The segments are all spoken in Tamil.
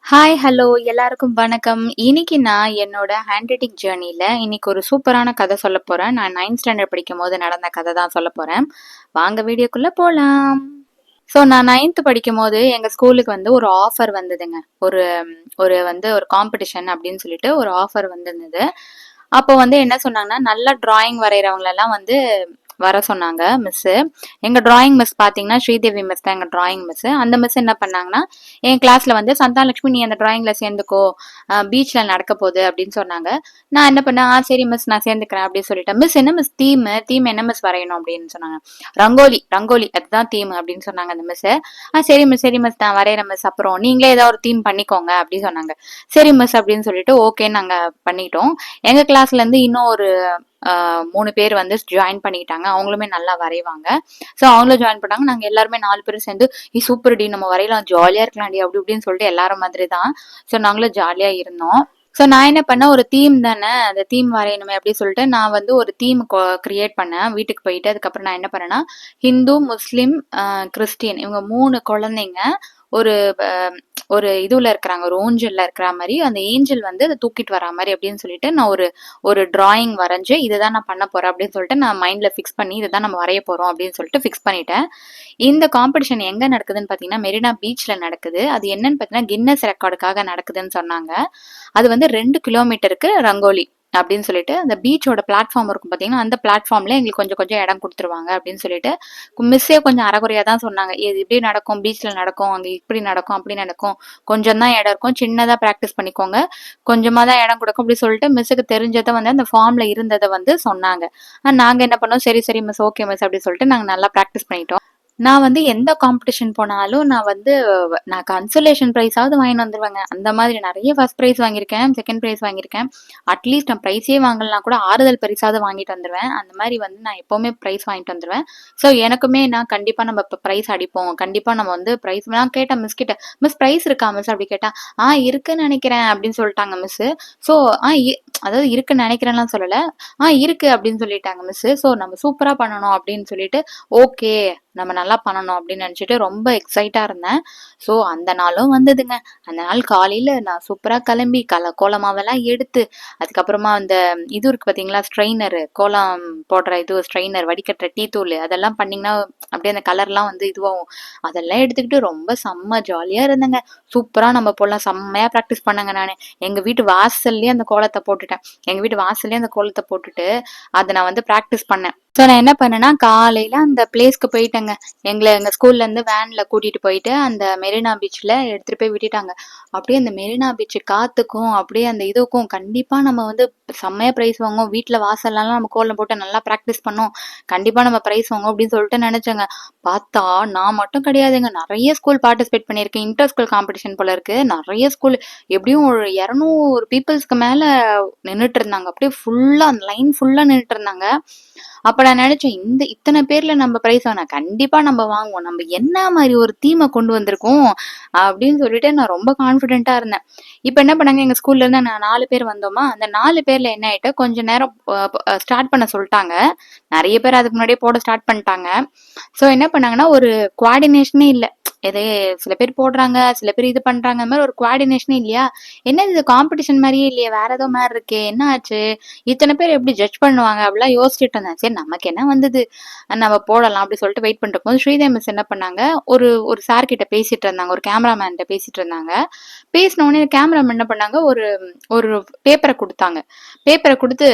ஹாய், ஹலோ எல்லாருக்கும் வணக்கம். இன்னைக்கு நான் என்னோட ஹேண்ட் ரைட்டிங் ஜேர்னில இன்னைக்கு ஒரு சூப்பரான கதை சொல்லப் போறேன். நான் 9th ஸ்டாண்டர்ட் படிக்கும்போது நடந்த கதை தான் சொல்லப் போறேன். வாங்க வீடியோக்குள்ள போலாம். நான் 9th படிக்கும்போது எங்க ஸ்கூலுக்கு வந்து ஒரு ஆஃபர் வந்ததுங்க. ஒரு ஒரு காம்படிஷன் அப்படின்னு சொல்லிட்டு ஒரு ஆஃபர் வந்திருந்தது. அப்போ வந்து என்ன சொன்னாங்கன்னா, நல்லா டிராயிங் வரைகிறவங்களெல்லாம் வந்து வர சொன்னாங்க மிஸ்ஸு. எங்க டிராயிங் மிஸ் பார்த்தீங்கன்னா, ஸ்ரீதேவி மிஸ் தான் எங்க டிராயிங் மிஸ்ஸு. அந்த மிஸ் என்ன பண்ணாங்கன்னா, என் கிளாஸ்ல வந்து சந்தானலட்சுமி நீ அந்த டிராயிங்ல சேர்ந்துக்கோ, பீச்ல நடக்க போகுது அப்படின்னு சொன்னாங்க. நான் என்ன பண்ணேன், சரி மிஸ் நான் சேர்ந்துக்கிறேன் அப்படின்னு சொல்லிட்டேன். மிஸ் என்ன மிஸ் தீம் என்ன மிஸ் வரையணும் அப்படின்னு சொன்னாங்க. ரங்கோலி ரங்கோலி அதுதான் தீம் அப்படின்னு சொன்னாங்க அந்த மிஸ். சரி மிஸ் நான் வரைகிறேன் மிஸ். அப்புறம் நீங்களே ஏதாவது ஒரு தீம் பண்ணிக்கோங்க அப்படின்னு சொன்னாங்க. சரி மிஸ் அப்படின்னு சொல்லிட்டு ஓகே நாங்க பண்ணிட்டோம். எங்க கிளாஸ்ல இருந்து இன்னும் ஒரு 3 பேர் வந்து ஜாயின் பண்ணிக்கிட்டாங்க. அவங்களுமே நல்லா வரைவாங்க. அவங்களும் ஜாயின் பண்ணாங்க. நாங்க எல்லாருமே 4 பேரும் சேர்ந்து சூப்பர் டி நம்ம வரையலாம், ஜாலியா இருக்கலாம்டி அப்படி இப்படின்னு சொல்லிட்டு எல்லாரும் மாதிரி தான். நாங்களும் ஜாலியா இருந்தோம். நான் என்ன பண்ணேன், ஒரு தீம் தானே, அந்த தீம் வரையணுமே அப்படின்னு சொல்லிட்டு நான் வந்து ஒரு தீம் கிரியேட் பண்ணேன். வீட்டுக்கு போயிட்டு அதுக்கப்புறம் நான் என்ன பண்ணேன்னா, ஹிந்து, முஸ்லிம், கிறிஸ்டியன் இவங்க 3 குழந்தைங்க ஒரு ஒரு இதுல இருக்கிறாங்க, ஒரு ஊஞ்சல்ல இருக்கிற மாதிரி, அந்த ஏஞ்சல் வந்து அதை தூக்கிட்டு வரா மாதிரி அப்படின்னு சொல்லிட்டு நான் ஒரு டிராயிங் வரைஞ்சு இதுதான் நான் பண்ண போறேன் அப்படின்னு சொல்லிட்டு நான் மைண்ட்ல ஃபிக்ஸ் பண்ணி இதுதான் நம்ம வரைய போறோம் அப்படின்னு சொல்லிட்டு ஃபிக்ஸ் பண்ணிட்டேன். இந்த காம்படிஷன் எங்க நடக்குதுன்னு பாத்தீங்கன்னா மெரினா பீச்ல நடக்குது. அது என்னன்னு பாத்தீங்கன்னா கின்னஸ் ரெக்கார்டுக்காக நடக்குதுன்னு சொன்னாங்க. அது வந்து 2 கிலோமீட்டருக்கு ரங்கோலி அப்படின்னு சொல்லிட்டு அந்த பீச்சோட பிளாட்ஃபார்ம் இருக்கும் பாத்தீங்கன்னா, அந்த பிளாட்ஃபார்ம்ல எங்களுக்கு கொஞ்சம் கொஞ்சம் இடம் கொடுத்துருவாங்க அப்படின்னு சொல்லிட்டு மிஸ்ஸே கொஞ்சம் அறகுறையா தான் சொன்னாங்க. இது இப்படி நடக்கும், பீச்ல நடக்கும், அங்க இப்படி நடக்கும், அப்படி நடக்கும், கொஞ்சம் தான் இடம் இருக்கும், சின்னதா பிராக்டிஸ் பண்ணிக்கோங்க, கொஞ்சமா தான் இடம் கொடுக்கும் அப்படி சொல்லிட்டு மிஸ்ஸுக்கு தெரிஞ்சதை வந்து அந்த ஃபார்ம்ல இருந்ததை வந்து சொன்னாங்க. நாங்க என்ன பண்ணோம், சரி சரி மிஸ், ஓகே மிஸ் அப்படி சொல்லிட்டு நாங்க நல்லா பிராக்டிஸ் பண்ணிட்டோம். நான் வந்து எந்த காம்படிஷன் போனாலும் நான் கன்சலேஷன் ப்ரைஸாவது வாங்கிட்டு வந்துருவேங்க. அந்த மாதிரி நிறைய ஃபர்ஸ்ட் ப்ரைஸ் வாங்கியிருக்கேன், செகண்ட் ப்ரைஸ் வாங்கியிருக்கேன். அட்லீஸ்ட் நான் ப்ரைஸே வாங்கலனா கூட ஆறுதல் பரிசாவது வாங்கிட்டு வந்துருவேன். அந்த மாதிரி வந்து நான் எப்பவுமே ப்ரைஸ் வாங்கிட்டு வந்துருவேன். எனக்குமே நான் கண்டிப்பா நம்ம இப்போ ப்ரைஸ் அடிப்போம், கண்டிப்பா நம்ம வந்து ப்ரைஸ் நான் கேட்டேன் மிஸ் கிட்ட, மிஸ் ப்ரைஸ் இருக்கா மிஸ் அப்படி கேட்டேன். இருக்குன்னு நினைக்கிறேன் அப்படின்னு சொல்லிட்டாங்க மிஸ். ஸோ அதாவது இருக்குன்னு நினைக்கிறேன்லாம் சொல்லல, இருக்கு அப்படின்னு சொல்லிட்டாங்க மிஸ். நம்ம சூப்பரா பண்ணணும் அப்படின்னு சொல்லிட்டு ஓகே நம்ம நல்லா பண்ணணும் அப்படின்னு நினைச்சிட்டு ரொம்ப எக்ஸைட்டா இருந்தேன். அந்த நாளும் வந்ததுங்க. அந்த நாள் காலையில நான் சூப்பரா கிளம்பி கோலமாவெல்லாம் எடுத்து, அதுக்கப்புறமா அந்த இது இருக்கு பாத்தீங்களா, ஸ்ட்ரெயினர், கோலம் போடுற இது ஸ்ட்ரெயினர், வடிகட்டுற டீ தூள் அதெல்லாம் பண்ணீங்கன்னா அப்படியே அந்த கலர்லாம் வந்து இதுவாகும். அதெல்லாம் எடுத்துக்கிட்டு ரொம்ப செம்ம ஜாலியா இருந்தேங்க. சூப்பரா நம்ம போடலாம், செம்மையா ப்ராக்டிஸ் பண்ணேங்க நானு. எங்க வீட்டு வாசல்லயே அந்த கோலத்தை போட்டுட்டேன். எங்க வீட்டு வாசல்லயே அந்த கோலத்தை போட்டுட்டு அதை நான் வந்து ப்ராக்டிஸ் பண்ணேன். நான் என்ன பண்ணேன்னா காலையில அந்த பிளேஸ்க்கு போயிட்டேங்க. எங்க ஸ்கூல்ல இருந்து வேன்ல கூட்டிட்டு போயிட்டு அந்த மெரினா பீச்ல எடுத்துட்டு போய் விட்டுட்டாங்க. அப்படியே அந்த மெரினா பீச் காத்துக்கும் அப்படியே அந்த இதுக்கும் கண்டிப்பா நம்ம வந்து செம்மையா பிரைஸ் வாங்குவோம், வீட்டுல வாசல்லாம் நம்ம கோலம் போட்டு நல்லா பிராக்டிஸ் பண்ணோம், கண்டிப்பா நம்ம பிரைஸ் வாங்குவோம் அப்படின்னு சொல்லிட்டு நினைச்சேங்க. பார்த்தா நான் மட்டும் கிடையாதுங்க, நிறைய ஸ்கூல் பார்ட்டிசிபேட் பண்ணியிருக்கேன். இன்டர் ஸ்கூல் காம்படிஷன் போல இருக்கு. நிறைய ஸ்கூல் எப்படியும் ஒரு 200 பீப்புள்ஸ்க்கு மேல நின்றுட்டு இருந்தாங்க. அப்படியே ஃபுல்லா அந்த லைன் ஃபுல்லா நின்றுட்டு இருந்தாங்க. அப்ப நான் நினைச்சேன், இத்தனை பேர்ல நம்ம பிரைஸ் வாங்கினா கண்டிப்பா நம்ம வாங்குவோம், நம்ம என்ன மாதிரி ஒரு தீமை கொண்டு வந்திருக்கோம் அப்படின்னு சொல்லிட்டு நான் ரொம்ப கான்பிடென்ட்டா இருந்தேன். இப்ப என்ன பண்ணாங்க, எங்க ஸ்கூல்ல இருந்து நான் 4 பேர் வந்தோமா, அந்த 4 பேர்ல என்ன ஆயிட்டு கொஞ்ச நேரம் ஸ்டார்ட் பண்ண சொல்லிட்டாங்க. நிறைய பேர் அதுக்கு முன்னாடியே போட ஸ்டார்ட் பண்ணிட்டாங்க. என்ன பண்ணாங்கன்னா ஒரு குவாடினேஷனே இல்ல. இதே சில பேர் போடுறாங்க, சில பேர் இது பண்றாங்க, அந்த மாதிரி ஒரு குவாடினேஷனே இல்லையா. என்ன இது காம்படிஷன் மாதிரியே இல்லையே, வேற ஏதோ மாதிரி இருக்கே, என்ன ஆச்சு, இத்தனை பேர் எப்படி ஜட்ஜ் பண்ணுவாங்க அப்படிலாம் யோசிச்சுட்டு இருந்தேன். சரி நமக்கு என்ன வந்தது, நம்ம போடலாம் அப்படி சொல்லிட்டு வெயிட் பண்ணிட்டு இருக்கும்போது ஸ்ரீதேவி மிஸ் என்ன பண்ணாங்க, ஒரு ஒரு சார் கிட்ட பேசிட்டு இருந்தாங்க, ஒரு கேமராமேன் கிட்ட பேசிட்டு இருந்தாங்க. பேசின உடனே கேமராமேன் என்ன பண்ணாங்க, ஒரு ஒரு பேப்பரை கொடுத்தாங்க. பேப்பரை கொடுத்து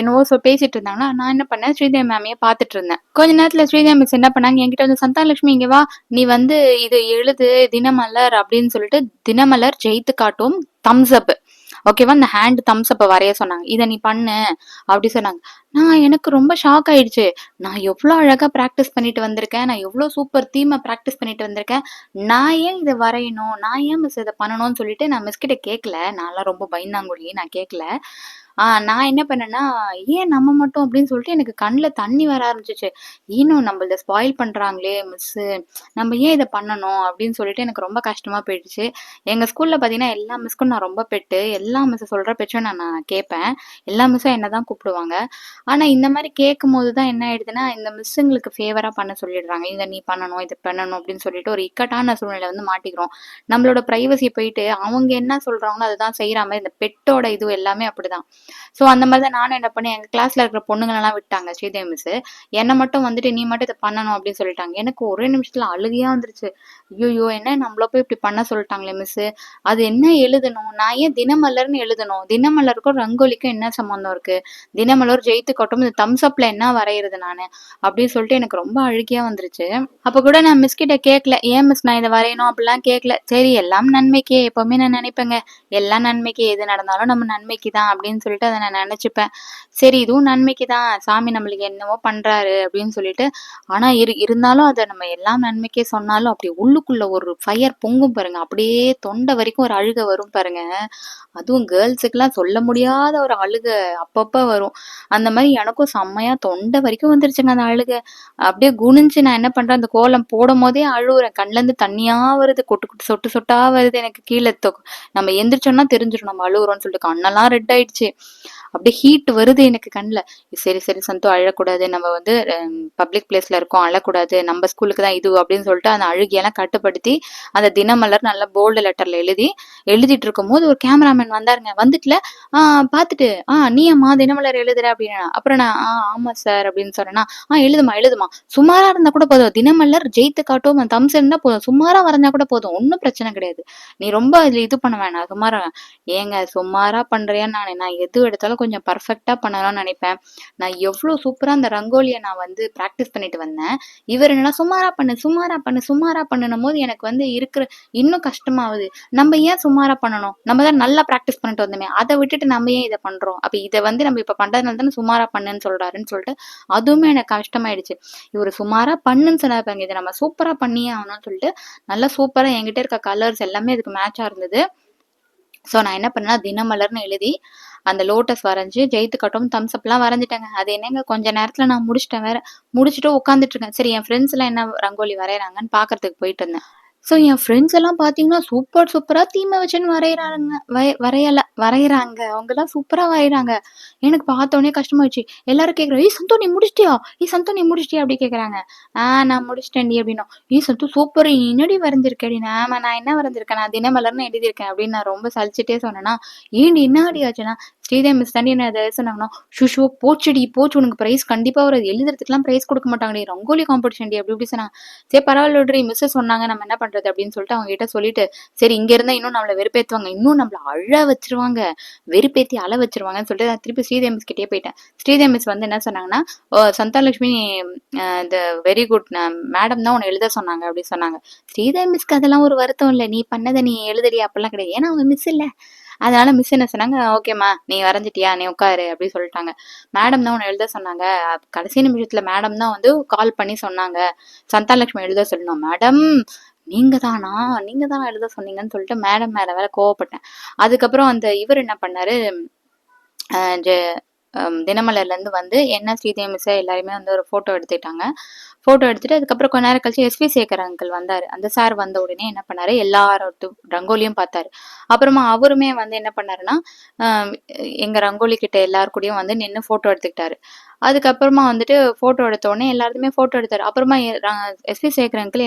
என்னவோ பேசிட்டு இருந்தாங்கன்னா நான் என்ன பண்ணேன், ஸ்ரீதேவி மேமையே பார்த்துட்டு இருந்தேன். கொஞ்ச நேரத்துல ஸ்ரீதேவி மிஸ் என்ன பண்ணாங்க, என்கிட்ட வந்து சந்தானலட்சுமி இங்க வா, நீ வந்து இது எழுது தினமலர் அப்படின்னு சொல்லிட்டு, தினமலர் ஜெயித்து காட்டும் தம்ஸ் அப், ஓகேவா, இந்த ஹேண்ட் தம்ஸ் அப் வரைய சொன்னாங்க, இதை நீ பண்ணு அப்படி சொன்னாங்க. எனக்கு ரொம்ப ஷாக் ஆயிடுச்சு. நான் எவ்வளவு அழகா பிராக்டிஸ் பண்ணிட்டு வந்திருக்கேன், நான் எவ்வளவு சூப்பர் தீமை பிராக்டிஸ் பண்ணிட்டு வந்திருக்கேன், நான் ஏன் இதை வரையணும், நான் ஏன் மிஸ் இதை பண்ணணும்னு சொல்லிட்டு நான் மிஸ் கிட்ட கேட்கல. நான்லாம் ரொம்ப பயந்தாங்குழி, நான் கேட்கல. நான் என்ன பண்ணேன்னா, ஏன் நம்ம மட்டும் அப்படின்னு சொல்லிட்டு எனக்கு கண்ல தண்ணி வர ஆரம்பிச்சுச்சு. இன்னும் நம்மளத ஸ்பாயில் பண்றாங்களே மிஸ்ஸு. நம்ம ஏன் இத பண்ணணும்? அப்படின்னு சொல்லிட்டு எனக்கு ரொம்ப கஷ்டமா போயிடுச்சு. எங்க ஸ்கூல்ல பார்த்தீங்கன்னா, எல்லா மிஸ்க்கும் நான் ரொம்ப பெட்டு. எல்லா மிஸ் சொல்ற பேச்சும் நான் நான் கேட்பேன். எல்லா மிஸ்ஸும் என்ன தான் கூப்பிடுவாங்க. ஆனா இந்த மாரி கேட்கும்போது தான் என்ன ஆயிடுதுன்னா, இந்த மிஸ்ஸுங்களுக்கு ஃபேவரா பண்ண சொல்லிடுறாங்க. இத நீ பண்ணணும், இத பண்ணணும் அப்படின்னு சொல்லிட்டு ஒரு இக்கட்டான சூழ்நிலையில வந்து மாட்டிக்கிறோம். நம்மளோட பிரைவசி போயிட்டு அவங்க என்ன சொல்றாங்களோ அதுதான் செய்ற மாரி இந்த பெட்டோட இது எல்லாமே அப்படிதான். ஸோ அந்த மாரி தான் நானும் என்ன பண்ணேன், எங்க கிளாஸ்ல இருக்கிற பொண்ணுங்களலாம் விட்டாங்க ஸ்ரீதேவி மிஸ்ஸு. என்ன மட்டும் வந்துட்டு நீ மட்டும் இத பண்ணணும் அப்படின்னு சொல்லிட்டாங்க. எனக்கு ஒரே நிமிஷத்துல அழுகையா வந்துருச்சு. ஐய்யய்யோ! என்ன நம்மள போய் இப்படி பண்ண சொல்லிட்டாங்களே மிஸ்ஸு. அது என்ன எழுதணும்? நான் ஏன் தினமலர்ன்னு எழுதணும்? தினமலருக்கும் ரங்கோலிக்கும் என்ன சம்மந்தம் இருக்கு? தினமலர் ஜெயித்துக்கட்டும் இந்த தம்ஸ் அப்ல என்ன வரையறது நானு? அப்படின்னு சொல்லிட்டு எனக்கு ரொம்ப அழுகையா வந்துருச்சு. அப்ப கூட நான் மிஸ் கிட்ட கேட்கல. ஏன் மிஸ் நான் இத வரையணும் அப்படிலாம் கேட்கல. சரி எல்லாம் நன்மைக்கே எப்பவுமே நான் நினைப்பேங்க. எல்லாம் நன்மைக்கு எது நடந்தாலும் நம்ம நன்மைக்கு தான் அப்படின்னு சொல்லிட்டு அத நான் நினைச்சுப்பேன். சரி இதுவும் நன்மைக்கு தான். சாமி நம்மளுக்கு என்னவோ பண்றாரு அப்படின்னு சொல்லிட்டு, ஆனா இருந்தாலும் அத நம்ம எல்லாம் நன்மைக்கே சொன்னாலும் அப்படி உள்ளுக்குள்ள ஒரு ஃபயர் பொங்கும் பாருங்க. அப்படியே தொண்டை வரைக்கும் ஒரு அழுகை வரும் பாருங்க. அதுவும் கேர்ள்ஸுக்குலாம் சொல்ல முடியாத ஒரு அழுக அப்பப்ப வரும். அந்த மாரி எனக்கும் செம்மையா தொண்டை வரைக்கும் வந்துருச்சுங்க அந்த அழுக. அப்படியே குனிஞ்சு நான் என்ன பண்றேன், அந்த கோலம் போடும்போதே அழுவுறேன். கண்லேருந்து தண்ணியா வருது. கொட்டு கொட்டு சொட்டு சொட்டா வருது எனக்கு கீழ நம்ம எந்திரிச்சோம்னா தெரிஞ்சிரும் நம்ம அழுவுறோம்னு சொல்லிட்டு கண்ணெல்லாம் ரெட் ஆயிடுச்சு. அப்படியே ஹீட் வருது எனக்கு கண்ல. சரி, சரி சந்து அழக்கூடாது. நம்ம வந்து பப்ளிக் பிளேஸ்ல இருக்கோம். அழக்கூடாது. நம்ம ஸ்கூலுக்கு தான் இது அப்படின்னு சொல்லிட்டு அந்த அழுகையெல்லாம் கட்டுப்படுத்தி, அந்த தினமலர் நல்லா போல்டு லெட்டர்ல எழுதிட்டு இருக்கும்போது ஒரு கேமராமேன் வந்தாருங்க. வந்துட்டுல, ஆ பார்த்துட்டு, நீயாம்மா தினமலர் எழுதுற?" அப்படின்னா. அப்புறம் நான், ஆமா சார்" அப்படின்னு சொன்னேன்னா, எழுதுமா, எழுதுமா. சுமாரா இருந்தா கூட போதும். தினமலர் ஜெயித்து காட்டும் தம்ஸ் இருந்தா போதும். சுமாரா வரைஞ்சா கூட போதும். ஒண்ணும் பிரச்சனை கிடையாது. நீ ரொம்ப இதுல இது பண்ண வேணாம். சுமாரா ஏங்க சுமாரா பண்றியான்னு நான் எது எடுத்தாலும் கொஞ்சம் பர்ஃபெக்ட்டா பண்ணணும்னு நினைப்பேன். நான் எவ்ளோ சூப்பரா அந்த ரங்கோலிய நான் வந்து பிராக்டிஸ் பண்ணிட்டு வந்தேன். இவரு என்னன்னா சுமாரா பண்ணு, சுமாரா பண்ணு, சுமாரா பண்ணுன்னும்போது எனக்கு வந்து இன்னும் கஷ்டமாவுது. நம்ம ஏன் சுமாரா பண்ணணும்? நம்ம தான் நல்லா பிராக்டிஸ் பண்ணிட்டு வந்தோமே. அத விட்டுட்டு நம்ம ஏன் இத பண்றோம்? அப்ப இத வந்து நம்ம இப்ப பண்றதுனால தானே சுமாரா பண்ணுன்னு சொல்றாருன்னு சொல்லிட்டு, அதுவுமே எனக்கு கஷ்டமாயிடுச்சு. இவரு சுமாரா பண்ணுன்னு சொன்னாரு பாருங்க. இத நம்ம சூப்பரா பண்ணியே ஆகணும்னு சொல்லிட்டு, நல்லா சூப்பரா என்கிட்ட இருக்க கலர்ஸ் எல்லாமே இதுக்கு மேட்சா இருந்தது. ஸோ நான் என்ன பண்ணேன்னா, தினமலர்ன்னு எழுதி, அந்த லோட்டஸ் வரைஞ்சு, ஜெயித்துக்கட்டும், தம்ஸ் அப்லாம் வரைஞ்சுட்டேங்க. அது என்னங்க கொஞ்ச நேரத்துல நான் முடிச்சுட்டேன் வேற. முடிச்சுட்டு உட்காந்துட்டு இருக்கேன். சரி என் ஃப்ரெண்ட்ஸ்லாம் என்ன ரங்கோலி வரையறாங்கன்னு பார்க்கறதுக்கு போயிட்டு இருந்தேன். ஸோ என் ஃப்ரெண்ட்ஸ் எல்லாம் பார்த்தீங்கன்னா, சூப்பர் சூப்பரா தீம வச்சுன்னு வரையறாங்க. வரையறாங்க. அவங்கலாம் சூப்பரா வரையறாங்க. எனக்கு பார்த்தோனே கஷ்டமாயிடுச்சு. எல்லாரும் கேட்குறாங்க, "ஏய் சந்து நீ முடிச்சிட்டியா? ஏய் சந்து நீ முடிச்சிட்டியா?" அப்படி கேட்குறாங்க. நான் முடிச்சிட்டேன்டி" அப்படின்னோம். "ஏய் சந்து சூப்பர் நீ என்னடி வரைஞ்சிருக்க?" அப்படின்னு. "ஆமா நான் என்ன வரைஞ்சிருக்கேன்? நான் தினமலர்னு எழுதியிருக்கேன்" அப்படின்னு நான் ரொம்ப சலிச்சுட்டே சொன்னேன்னா, "ஏன்டி என்னாடி ஆச்சுன்னா?" "ஸ்ரீதேவி மிஸ் தாண்டி என்ன எத சொன்னாங்கன்னா, ஷுஷோ போச்சுடி போச்சு உனக்கு பிரைஸ் கண்டிப்பா வராது. எழுதுறதுக்குலாம் பிரைஸ் குடுக்க மாட்டாங்கடி. ரங்கோலி காம்படிஷன்டி" அப்படி இப்படி சொன்னாங்க. சரி பரவாயில்ல விடுடி மிஸ் சொன்னாங்க நம்ம என்ன பண்றது அப்படின்னு சொல்லிட்டு அவங்க கிட்ட சொல்லிட்டு சரி இங்க இருந்தா இன்னும் நம்மள வெறுப்பேத்துவாங்க இன்னும் நம்மள அழ வச்சிருவாங்க வெறுப்பேத்தி அழ வச்சிருவாங்கன்னு சொல்லிட்டு நான் திருப்பி ஸ்ரீதேவி மிஸ் கிட்டே போயிட்டேன். ஸ்ரீதேவி மிஸ் வந்து என்ன சொன்னாங்கன்னா, சந்தாலட்சுமி இந்த வெரி குட் மேடம் தான் உன்னை எழுத சொன்னாங்க அப்படின்னு சொன்னாங்க. ஸ்ரீதேவி மிஸ்க்கு அதெல்லாம் ஒரு வருத்தம் இல்லை, நீ பண்ணதை நீ எழுதடி அப்படிலாம் கிடையாது, ஏன்னா அவங்க மிஸ் இல்ல. அதனால மிஸ் என்ன சொன்னாங்க, ஓகேம்மா நீ வரைஞ்சிட்டியா நீ உட்காரு அப்படின்னு சொல்லிட்டாங்க. மேடம் தான் உன்னை எழுத சொன்னாங்க. கடைசி நிமிஷத்துல மேடம் தான் வந்து கால் பண்ணி சொன்னாங்க சந்தானலட்சுமி எழுத சொல்லணும். மேடம் நீங்க தானா நீங்க தானா எழுத சொன்னீங்கன்னு சொல்லிட்டு மேடம் மேல வேற கோவப்பட்டேன். அதுக்கப்புறம் அந்த இவர் என்ன பண்ணாரு, தினமலர்ல இருந்து வந்து என்ன ஸ்ரீதேவி மிஸ் எல்லாருமே வந்து ஒரு போட்டோ எடுத்துட்டாங்க. போட்டோ எடுத்துட்டு அதுக்கப்புறம் கொஞ்ச நேரம் கழிச்சு எஸ்வி சேகர் அங்கிள் வந்தாரு. அந்த சார் வந்த உடனே என்ன பண்ணாரு, எல்லாரோட ரங்கோலியும் பார்த்தாரு. அப்புறமா அவருமே வந்து என்ன பண்ணாருன்னா, எங்க ரங்கோலி கிட்ட எல்லாரு கூடயும் வந்து நின்று போட்டோ எடுத்துக்கிட்டாரு. அதுக்கப்புறமா வந்துட்டு போட்டோ எடுத்த உடனே எல்லாருமே போட்டோ எடுத்தாரு. அப்புறமா எஸ்வி சேகர் அங்கிள்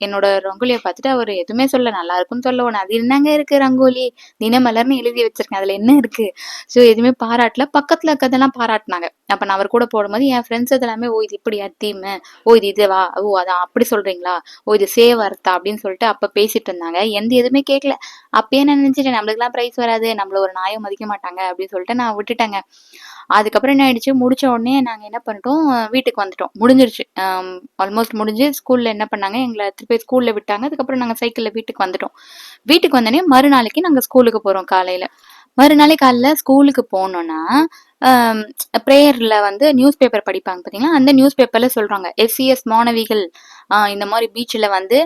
என்னோட ரங்கோலியை பார்த்துட்டு அவர் எதுவுமே சொல்ல, நல்லா இருக்குன்னு சொல்ல உடனே அது என்னங்க இருக்கு ரங்கோலி தினமலர்னு எழுதி வச்சிருக்கேன் அதுல என்ன இருக்கு. ஸோ எதுவுமே பாராட்டல, பக்கத்துல இருக்கிறதெல்லாம் பாராட்டினாங்க. அப்ப நான் அவர் கூட போடும்போது என் ஃப்ரெண்ட்ஸ் எல்லாமே ஓ இது இப்படியா தீம், ஓ இது இதுவா, ஓ அதான் அப்படி சொல்றீங்களா, ஓ இது சேவ் அர்த்தா அப்படின்னு சொல்லிட்டு அப்ப பேசிட்டு இருந்தாங்க. எதுவுமே கேட்கல. அப்பயே நான் நினைச்சிட்டேன் நம்மளுக்குலாம் பிரைஸ் வராது, நம்மள ஒரு நாயும் மதிக்க மாட்டாங்க அப்படின்னு சொல்லிட்டு நான் விட்டுட்டேங்க. அதுக்கப்புறம் என்ன ஆயிடுச்சு, முடிச்ச உடனே நாங்க என்ன பண்ணிட்டோம், வீட்டுக்கு வந்துட்டோம். முடிஞ்சிருச்சு. ஆல்மோஸ்ட் முடிஞ்சு ஸ்கூல்ல என்ன பண்ணாங்க, எங்களை திருப்பி ஸ்கூல்ல விட்டாங்க. அதுக்கப்புறம் நாங்க சைக்கிள்ல வீட்டுக்கு வந்துட்டோம். வீட்டுக்கு வந்தோடனே மறுநாளைக்கு நாங்க ஸ்கூலுக்கு போறோம் காலையில. மறுநாளே காலைல ஸ்கூலுக்கு போனோம்னா, பிரேயர்ல வந்து நியூஸ் பேப்பர் படிப்பாங்க பார்த்தீங்களா, அந்த நியூஸ் பேப்பர்ல சொல்றாங்க, எஸ்சிஎஸ் மாணவிகள் இந்த மாதிரி பீச்சில் வந்து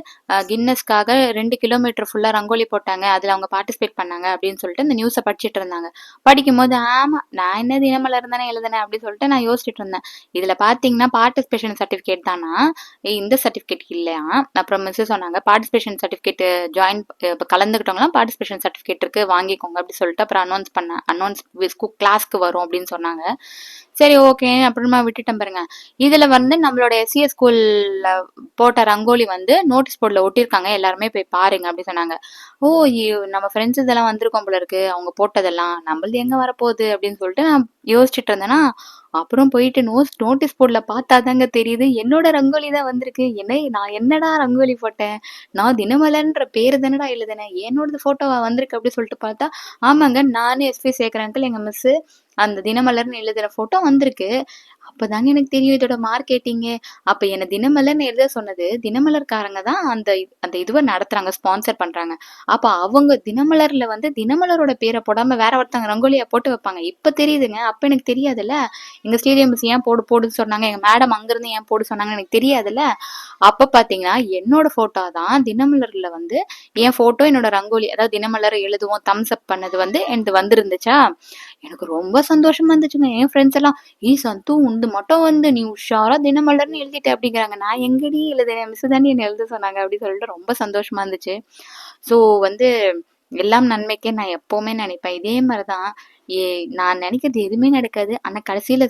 கின்னஸ்க்காக 2 கிலோமீட்டர் ஃபுல்லாக ரங்கோலி போட்டாங்க, அதில் அவங்க பார்ட்டிசிபேட் பண்ணாங்க அப்படின்னு சொல்லிட்டு இந்த நியூஸை படிச்சுட்டு இருந்தாங்க. படிக்கும்போது ஆமாம் நான் என்ன தினமலர் தானே எழுதுனேன் அப்படின்னு சொல்லிட்டு நான் யோசிச்சுட்டு இருந்தேன். இதில் பார்த்தீங்கன்னா பார்ட்டிசிபேஷன் சர்டிஃபிகேட் தானா, இந்த சர்டிஃபிகேட் இல்லையா. அப்புறம் மிஸ் சொன்னாங்க பார்ட்டிசிபேஷன் சர்டிஃபிகேட் ஜாயின் இப்போ கலந்துக்கிட்டவங்களாம் பார்ட்டிசிபேஷன் சர்டிஃபிகேட் இருக்கு வாங்கிக்கோங்க அப்படி சொல்லிட்டு அப்புறம் அனௌன்ஸ் கிளாஸ்க்கு வரும் அப்படின்னு சொன்னாங்க. சரி ஓகே அப்புறமா விட்டுட்டேன் பாருங்க. இதுல வந்து நம்மளோட எஸ்சிஎஸ் ஸ்கூல்ல போட்ட ரங்கோலி வந்து நோட்டீஸ் போர்டில் ஒட்டியிருக்காங்க, எல்லாருமே போய் பாருங்க அப்படி சொன்னாங்க. ஓ நம்ம ஃப்ரெண்ட்ஸ் இதெல்லாம் வந்திருக்கோம் போல இருக்கு, அவங்க போட்டதெல்லாம் நம்மளது எங்க வரப்போகுது அப்படின்னு சொல்லிட்டு நான் யோசிச்சுட்டு இருந்தேன்னா, அப்புறம் போயிட்டு நோட்டீஸ் போர்டில் பார்த்தாதாங்க தெரியுது என்னோட ரங்கோலி தான் வந்திருக்கு. நான் என்னடா ரங்கோலி போட்டேன், நான் தினமலர்ன்ற பேரு தானடா எழுதுனேன், என்னோடது போட்டோவா வந்திருக்கு அப்படி சொல்லிட்டு பார்த்தா ஆமாங்க நானே எஸ்பி சேகர் அங்கிள் எங்க மிஸ் அந்த தினமலர்னு எழுதுற போட்டோ வந்திருக்கு. அப்பதாங்க எனக்கு தெரியும் இதோட மார்க்கெட்டிங்கு. அப்ப என்ன தினமலர்னு எழுத சொன்னது தினமலர்காரங்க தான் அந்த இதுவை நடத்துறாங்க, ஸ்பான்சர் பண்றாங்க. அப்ப அவங்க தினமலர்ல வந்து தினமலரோட பேரை போடாம வேற ஒருத்தவங்க ரங்கோலியா போட்டு வைப்பாங்க. இப்ப தெரியுதுங்க, அப்ப எனக்கு தெரியாதுல்ல. எங்க ஸ்டேடியம் மிஸ் ஏன் போடுன்னு சொன்னாங்க, எங்க மேடம் அங்கிருந்து ஏன் போட சொன்னாங்கன்னு எனக்கு தெரியாதுல்ல. அப்ப பாத்தீங்கன்னா என்னோட போட்டோ தான் தினமலர்ல வந்து என் போட்டோ என்னோட ரங்கோலி அதாவது தினமலர் எழுதுவோம் தம்ஸ் அப் பண்ணது வந்து எனக்கு வந்துருந்துச்சா. எனக்கு ரொம்ப சந்தோஷமா இருந்துச்சுங்க. என் ஃப்ரெண்ட்ஸ் எல்லாம் சந்து உண்டு மட்டும் வந்து நீ உஷாரா தினமலர்னு எழுதிட்ட அப்படிங்கிறாங்க. நான் எங்கடி எழுதுனேன், மிஸ் தானே என்ன எழுத சொன்னாங்க அப்படி சொல்லிட்டு ரொம்ப சந்தோஷமா இருந்துச்சு. ஸோ வந்து எல்லாம் நன்மைக்கே நான் எப்பவுமே நினைப்பேன். இதே மாதிரிதான் நான் நினைக்கிறது எதுவுமே நடக்காது, ஆனா கடைசியில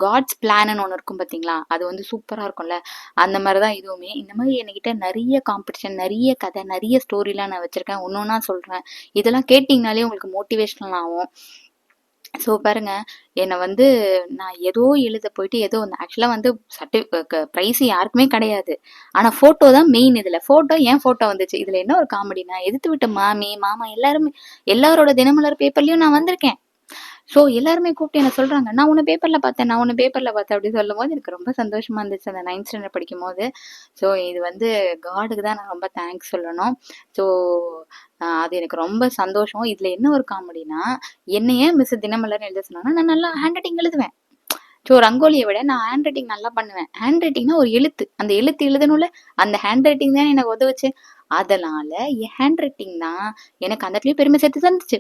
காட்ஸ் பிளான்னு ஒண்ணு இருக்கும் பாத்தீங்களா, அது வந்து சூப்பரா இருக்கும்ல. அந்த மாதிரிதான் இதுவுமே. இந்த மாதிரி என்கிட்ட நிறைய காம்படிஷன், நிறைய கதை, நிறைய ஸ்டோரிலாம் நான் வச்சிருக்கேன். ஒன்னொன்னா சொல்றேன், இதெல்லாம் கேட்டீங்கனாலே உங்களுக்கு மோட்டிவேஷனல் ஆகும். ஸோ பாருங்க, என்னை வந்து நான் ஏதோ எழுத போயிட்டு ஏதோ ஆக்சுவலாக வந்து ப்ரைஸ் யாருக்குமே கிடையாது, ஆனால் ஃபோட்டோ தான் மெயின். இதில் ஃபோட்டோ என் ஃபோட்டோ வந்துச்சு. இதில் என்ன ஒரு காமெடினா, எதிர்த்து விட்ட மாமா எல்லாருமே எல்லாரோட தினமலர் பேப்பர்லையும் நான் வந்திருக்கேன். ஸோ எல்லாருமே கூப்பிட்டு என்ன சொல்றாங்க, நான் உன்னை பேப்பர்ல பார்த்தேன் அப்படி சொல்லும் போது எனக்கு ரொம்ப சந்தோஷமா இருந்துச்சு அந்த 9th ஸ்டாண்டர்ட் படிக்கும் போது. ஸோ இது வந்து காடுக்கு தான் நான் ரொம்ப தேங்க்ஸ் சொல்லணும். ஸோ அது எனக்கு ரொம்ப சந்தோஷம். இதுல என்ன ஒரு காமெடினா, என்ன ஏன் மிஸ் தினமலர்னு எழுத சொன்னாங்கன்னா, நான் நல்லா ஹேண்ட் ரைட்டிங் எழுதுவேன். ஸோ ரங்கோலியை விட நான் ஹேண்ட் ரைட்டிங் நல்லா பண்ணுவேன். ஹேண்ட் ரைட்டிங்னா ஒரு எழுத்து, அந்த எழுத்து எழுதணும்ல, அந்த ஹேண்ட் ரைட்டிங் தான் எனக்கு உதவுச்சு. அதனால என் ஹேண்ட் ரைட்டிங் தான் எனக்கு அந்த இடத்துலயும் பெருமை சேர்த்து தந்துச்சு.